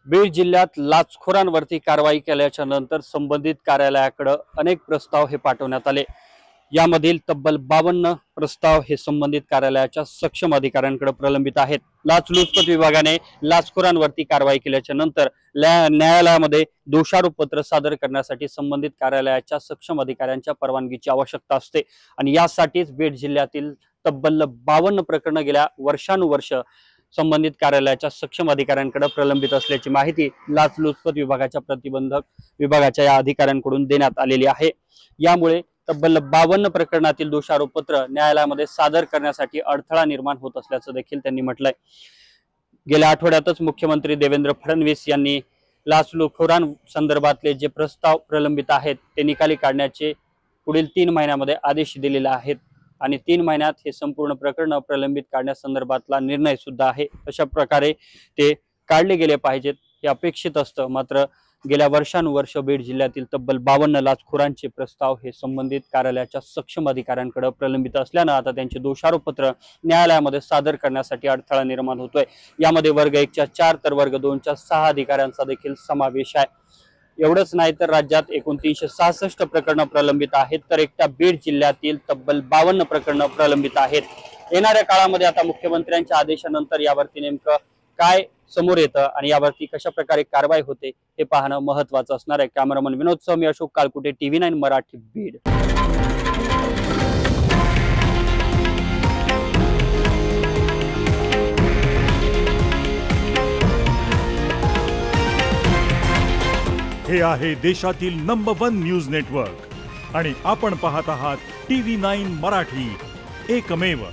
बीड जिल्ह्यात लाचखोरांवरती कारवाई केल्याच्या नंतर संबंधित कार्यालयाकडे अनेक प्रस्ताव हे पाठवण्यात आले। यामधील तब्बल 52 प्रस्ताव हे संबंधित कार्यालयाच्या सक्षम अधिकाऱ्यांकडे प्रलंबित आहेत। लाचलुचपत विभागाने लाचखोरांवरती कारवाई केल्याच्या नंतर न्यायालयामध्ये दोषारोपपत्र सादर करण्यासाठी संबंधित कार्यालयाच्या सक्षम अधिकाऱ्यांच्या परवानगीची आवश्यकता असते आणि यासाठीच बीड जिल्ह्यातील तब्बल 52 प्रकरणे गेल्या वर्षानुवर्ष संबंधित कार्यालयाच्या सक्षम अधिकाऱ्यांकडे प्रलंबित असल्याची माहिती लाचलुचपत विभागाच्या प्रतिबंधक विभागाच्या या अधिकाऱ्यांकडून देण्यात आलेली आहे। यामुळे तब्बल 52 प्रकरणातील दोषारोपपत्र न्यायालयामध्ये सादर करण्यासाठी अडथळा निर्माण होत असल्याचं देखील त्यांनी म्हटलंय। गेल्या आठवड्यातच मुख्यमंत्री देवेंद्र फडणवीस यांनी लाचलुचखोरांसंदर्भातले जे प्रस्ताव प्रलंबित आहेत ते निकाली काढण्याचे पुढील 3 महिन्यामध्ये आदेश दिलेले आहेत आणि 3 महिन्यात हे संपूर्ण प्रकरण प्रलंबित काढण्यासंदर्भातला निर्णय सुद्धा आहे। अशा प्रकारे ते काढले गेले पाहिजेत हे अपेक्षित असतं। मात्र गेल्या वर्षानुवर्ष बीड जिल्ह्यातील तब्बल 52 लाचखोरांचे प्रस्ताव हे संबंधित कार्यालयाच्या सक्षम अधिकाऱ्यांकडे प्रलंबित असल्यानं आता त्यांचे दोषारोपपत्र न्यायालयामध्ये सादर करण्यासाठी अडथळा निर्माण होतोय। यामध्ये वर्ग 1 च्या 4 तर वर्ग 2 च्या 6 अधिकाऱ्यांचा देखील समावेश आहे। एवढंच नाही तर राज्यात एकूण 366 प्रकरणं प्रलंबित आहेत, तर एकट्या बीड जिल्ह्यातील तब्बल 52 प्रकरणं प्रलंबित आहेत। येणाऱ्या काळामध्ये आता मुख्यमंत्र्यांच्या आदेशानंतर यावरती नेमकं काय समोर येतं आणि यावरती कशा प्रकारे कारवाई होते हे पाहणं महत्त्वाचं असणार आहे। कॅमेरामन विनोद सह मी अशोक कालकुटे, TV9 मराठी, बीड। हे आहे देशातील नंबर 1 न्यूज नेटवर्क आणि आपण पाहत आहात TV9 मराठी, एकमेव।